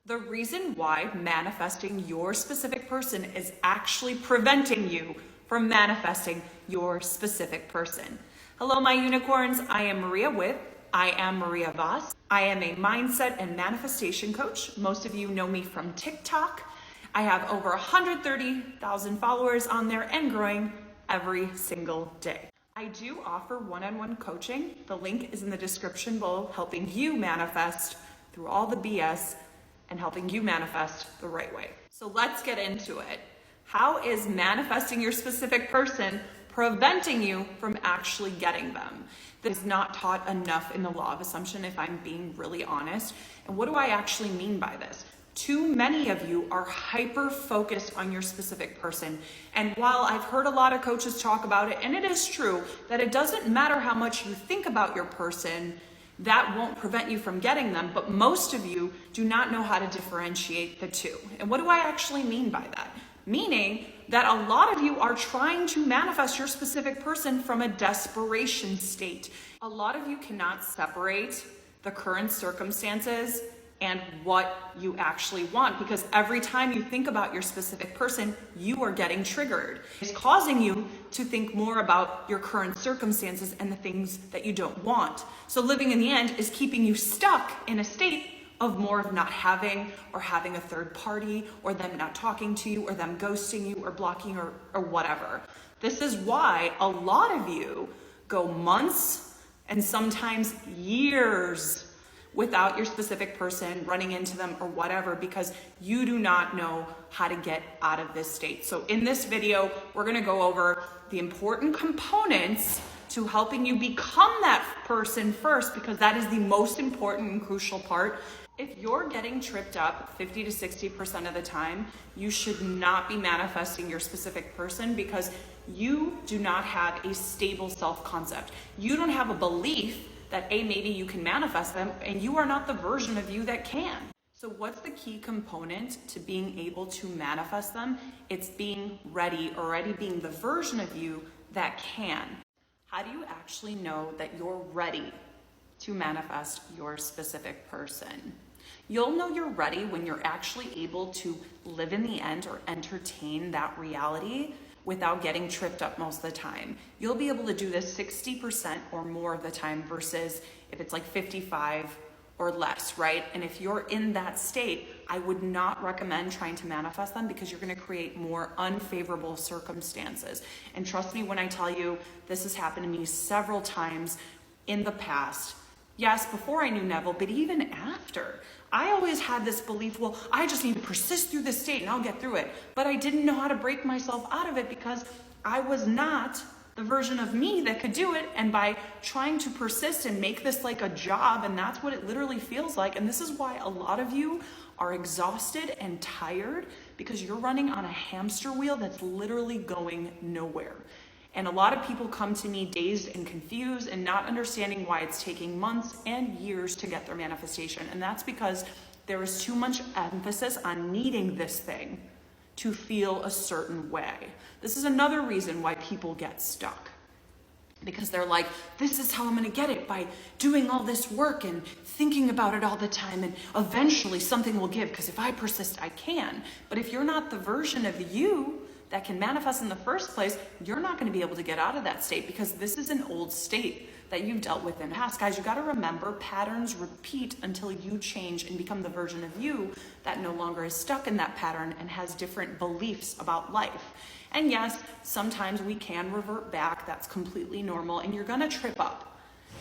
The reason why manifesting your specific person is actually preventing you from manifesting your specific person. Hello, my unicorns. I am Maria Voss. I am a mindset and manifestation coach. Most of you know me from TikTok. I have over 130,000 followers on there and growing every single day. I do offer one-on-one coaching. The link is in the description below, helping you manifest through all the BS and helping you manifest the right way. So let's get into it. How is manifesting your specific person preventing you from actually getting them? This is not taught enough in the law of assumption, if I'm being really honest. And what do I actually mean by this? Too many of you are hyper-focused on your specific person. And while I've heard a lot of coaches talk about it, and it is true that it doesn't matter how much you think about your person, that won't prevent you from getting them, but most of you do not know how to differentiate the two. And what do I actually mean by that? Meaning that a lot of you are trying to manifest your specific person from a desperation state. A lot of you cannot separate the current circumstances and what you actually want, because every time you think about your specific person, you are getting triggered. It's causing you to think more about your current circumstances and the things that you don't want. So living in the end is keeping you stuck in a state of more of not having, or having a third party, or them not talking to you, or them ghosting you, or blocking, or whatever. This is why a lot of you go months and sometimes years without your specific person, running into them or whatever, because you do not know how to get out of this state. So in this video, we're gonna go over the important components to helping you become that person first, because that is the most important and crucial part. If you're getting tripped up 50 to 60% of the time, you should not be manifesting your specific person, because you do not have a stable self-concept. You don't have a belief that maybe you can manifest them, and you are not the version of you that can. So what's the key component to being able to manifest them? It's being ready, already being the version of you that can. How do you actually know that you're ready to manifest your specific person? You'll know you're ready when you're actually able to live in the end or entertain that reality without getting tripped up most of the time. You'll be able to do this 60% or more of the time versus if it's like 55 or less, right? And if you're in that state, I would not recommend trying to manifest them, because you're gonna create more unfavorable circumstances. And trust me when I tell you, this has happened to me several times in the past. Yes, before I knew Neville, but even after. I always had this belief, well, I just need to persist through this state and I'll get through it. But I didn't know how to break myself out of it, because I was not the version of me that could do it. And by trying to persist and make this like a job, and that's what it literally feels like. And this is why a lot of you are exhausted and tired, because you're running on a hamster wheel that's literally going nowhere. And a lot of people come to me dazed and confused and not understanding why it's taking months and years to get their manifestation. And that's because there is too much emphasis on needing this thing to feel a certain way. This is another reason why people get stuck, because they're like, this is how I'm gonna get it, by doing all this work and thinking about it all the time, and eventually something will give, because if I persist, I can. But if you're not the version of you that can manifest in the first place, you're not going to be able to get out of that state, because this is an old state that you've dealt with in the past. Guys, you got to remember, patterns repeat until you change and become the version of you that no longer is stuck in that pattern and has different beliefs about life. And yes, sometimes we can revert back. That's completely normal, and you're going to trip up.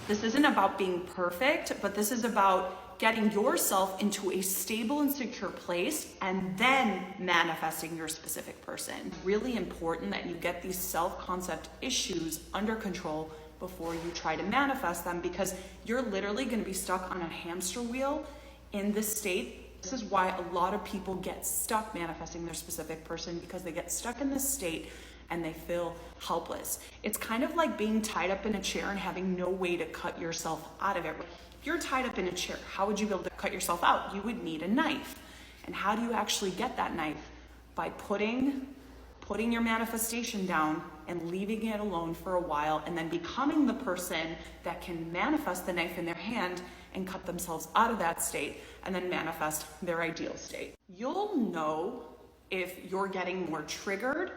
This isn't about being perfect, but this is about getting yourself into a stable and secure place and then manifesting your specific person. It's really important that you get these self-concept issues under control before you try to manifest them, because you're literally going to be stuck on a hamster wheel in this state. This is why a lot of people get stuck manifesting their specific person, because they get stuck in this state and they feel helpless. It's kind of like being tied up in a chair and having no way to cut yourself out of it. If you're tied up in a chair, how would you be able to cut yourself out? You would need a knife. And how do you actually get that knife? By putting your manifestation down and leaving it alone for a while, and then becoming the person that can manifest the knife in their hand and cut themselves out of that state and then manifest their ideal state. You'll know if you're getting more triggered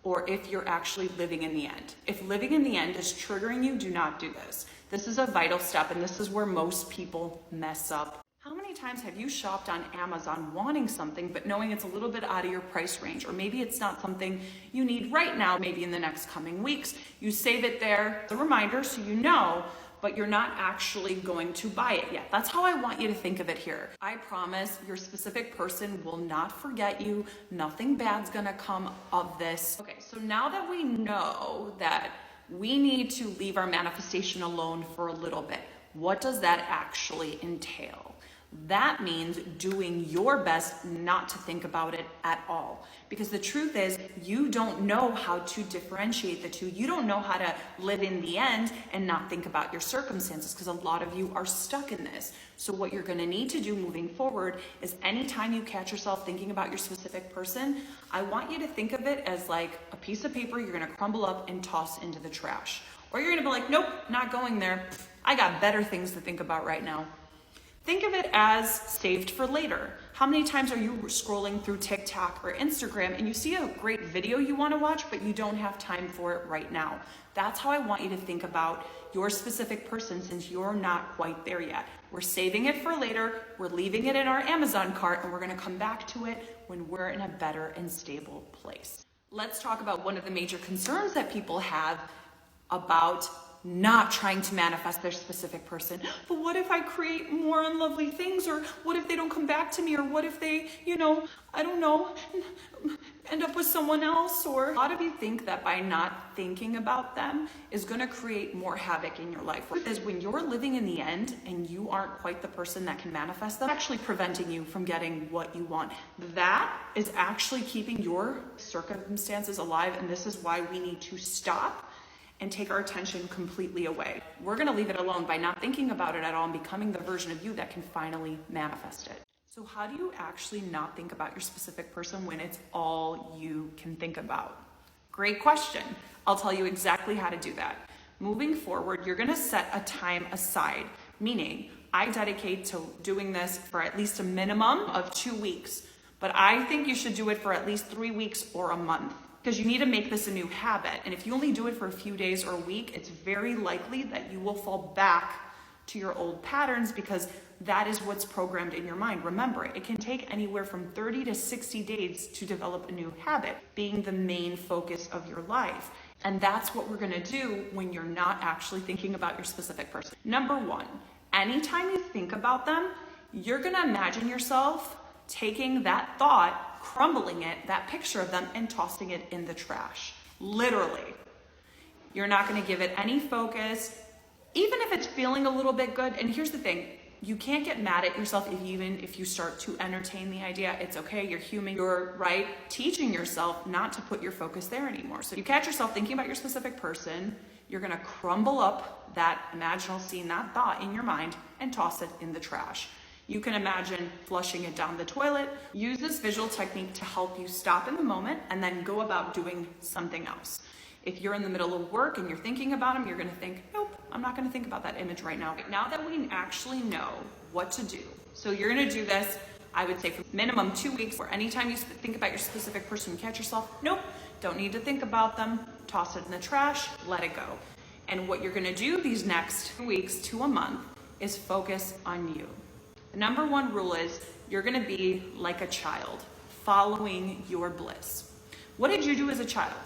or if you're actually living in the end. If living in the end is triggering you, do not do this. This is a vital step, and this is where most people mess up. How many times have you shopped on Amazon wanting something, but knowing it's a little bit out of your price range, or maybe it's not something you need right now, maybe in the next coming weeks? You save it there as a reminder so you know, but you're not actually going to buy it yet. That's how I want you to think of it here. I promise your specific person will not forget you. Nothing bad's gonna come of this. Okay, so now that we know that we need to leave our manifestation alone for a little bit, what does that actually entail? That means doing your best not to think about it at all. Because the truth is, you don't know how to differentiate the two. You don't know how to live in the end and not think about your circumstances, because a lot of you are stuck in this. So what you're going to need to do moving forward is anytime you catch yourself thinking about your specific person, I want you to think of it as like a piece of paper you're going to crumble up and toss into the trash. Or you're going to be like, nope, not going there. I got better things to think about right now. Think of it as saved for later. How many times are you scrolling through TikTok or Instagram and you see a great video you want to watch, but you don't have time for it right now? That's how I want you to think about your specific person, since you're not quite there yet. We're saving it for later, we're leaving it in our Amazon cart, and we're going to come back to it when we're in a better and stable place. Let's talk about one of the major concerns that people have about not trying to manifest their specific person. But what if I create more unlovely things? Or what if they don't come back to me? Or what if they, I don't know, end up with someone else? Or a lot of you think that by not thinking about them is going to create more havoc in your life. Because when you're living in the end and you aren't quite the person that can manifest them, actually preventing you from getting what you want. That is actually keeping your circumstances alive. And this is why we need to stop and take our attention completely away. We're gonna leave it alone by not thinking about it at all and becoming the version of you that can finally manifest it. So how do you actually not think about your specific person when it's all you can think about? Great question. I'll tell you exactly how to do that. Moving forward, you're gonna set a time aside, meaning I dedicate to doing this for at least a minimum of 2 weeks, but I think you should do it for at least 3 weeks or a month. Because you need to make this a new habit. And if you only do it for a few days or a week, it's very likely that you will fall back to your old patterns, because that is what's programmed in your mind. Remember, it can take anywhere from 30 to 60 days to develop a new habit, being the main focus of your life. And that's what we're gonna do when you're not actually thinking about your specific person. Number one, anytime you think about them, you're gonna imagine yourself taking that thought, crumbling it, that picture of them, and tossing it in the trash. Literally. You're not going to give it any focus, even if it's feeling a little bit good. And here's the thing, you can't get mad at yourself even if you start to entertain the idea. It's okay, you're human, you're right, teaching yourself not to put your focus there anymore. So if you catch yourself thinking about your specific person, you're going to crumble up that imaginal scene, that thought in your mind, and toss it in the trash. You can imagine flushing it down the toilet. Use this visual technique to help you stop in the moment and then go about doing something else. If you're in the middle of work and you're thinking about them, you're gonna think, nope, I'm not gonna think about that image right now. Now that we actually know what to do, so you're gonna do this, I would say for minimum 2 weeks, or anytime you think about your specific person, you catch yourself, nope, don't need to think about them, toss it in the trash, let it go. And what you're gonna do these next 2 weeks to a month is focus on you. The number one rule is you're gonna be like a child, following your bliss. What did you do as a child?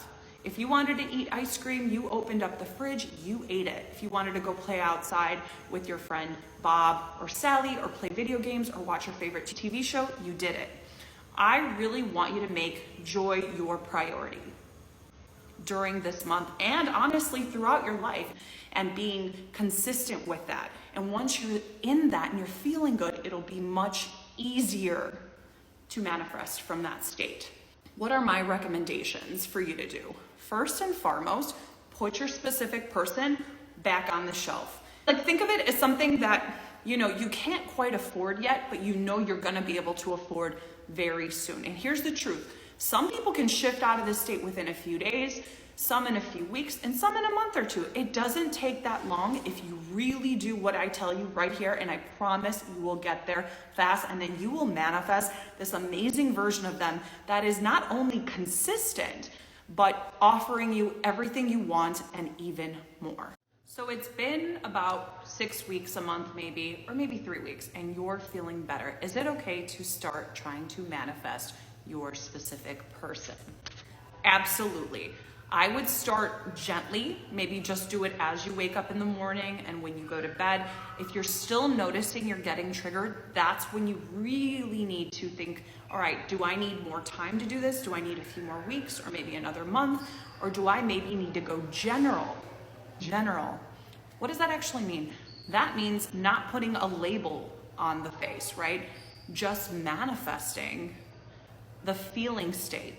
If you wanted to eat ice cream, you opened up the fridge, you ate it. If you wanted to go play outside with your friend Bob or Sally, or play video games, or watch your favorite TV show, you did it. I really want you to make joy your priority during this month, and honestly throughout your life, and being consistent with that. And once you're in that and you're feeling good, it'll be much easier to manifest from that state. What are my recommendations for you to do? First and foremost, put your specific person back on the shelf. Like, think of it as something that you can't quite afford yet, but you're gonna be able to afford very soon. And here's the truth. Some people can shift out of this state within a few days. some in a few weeks, and some in a month or two. It doesn't take that long if you really do what I tell you right here, and I promise you will get there fast, and then you will manifest this amazing version of them that is not only consistent, but offering you everything you want and even more. So it's been about 6 weeks, a month maybe, or maybe 3 weeks, and you're feeling better. Is it okay to start trying to manifest your specific person? Absolutely. I would start gently, maybe just do it as you wake up in the morning and when you go to bed. If you're still noticing you're getting triggered, that's when you really need to think, all right, do I need more time to do this? Do I need a few more weeks or maybe another month? Or do I maybe need to go general? General. What does that actually mean? That means not putting a label on the face, right? Just manifesting the feeling state.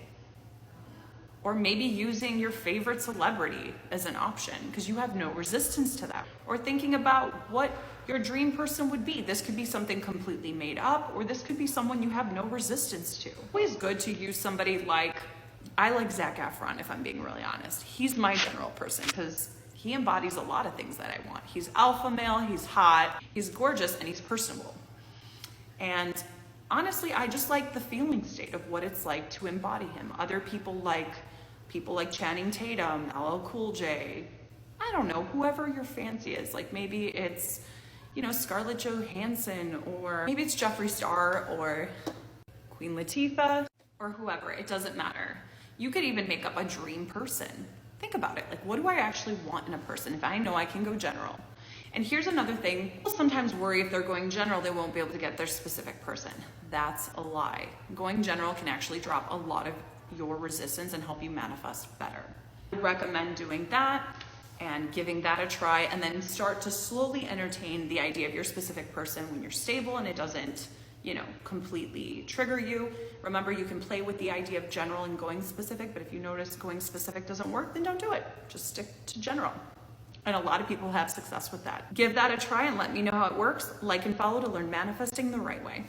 Or maybe using your favorite celebrity as an option because you have no resistance to that. Or thinking about what your dream person would be. This could be something completely made up, or this could be someone you have no resistance to. Always good to use somebody like, I like Zac Efron, if I'm being really honest. He's my general person because he embodies a lot of things that I want. He's alpha male, he's hot, he's gorgeous, and he's personable. And honestly, I just like the feeling state of what it's like to embody him. Other people like Channing Tatum, LL Cool J, I don't know, whoever your fancy is. Like maybe it's, Scarlett Johansson, or maybe it's Jeffree Star or Queen Latifah or whoever. It doesn't matter. You could even make up a dream person. Think about it. Like, what do I actually want in a person if I know I can go general? And here's another thing. People sometimes worry if they're going general, they won't be able to get their specific person. That's a lie. Going general can actually drop a lot of your resistance and help you manifest better. I recommend doing that and giving that a try, and then start to slowly entertain the idea of your specific person when you're stable and it doesn't, completely trigger you. Remember, you can play with the idea of general and going specific, but if you notice going specific doesn't work, then don't do it. Just stick to general. And a lot of people have success with that. Give that a try and let me know how it works. Like and follow to learn manifesting the right way.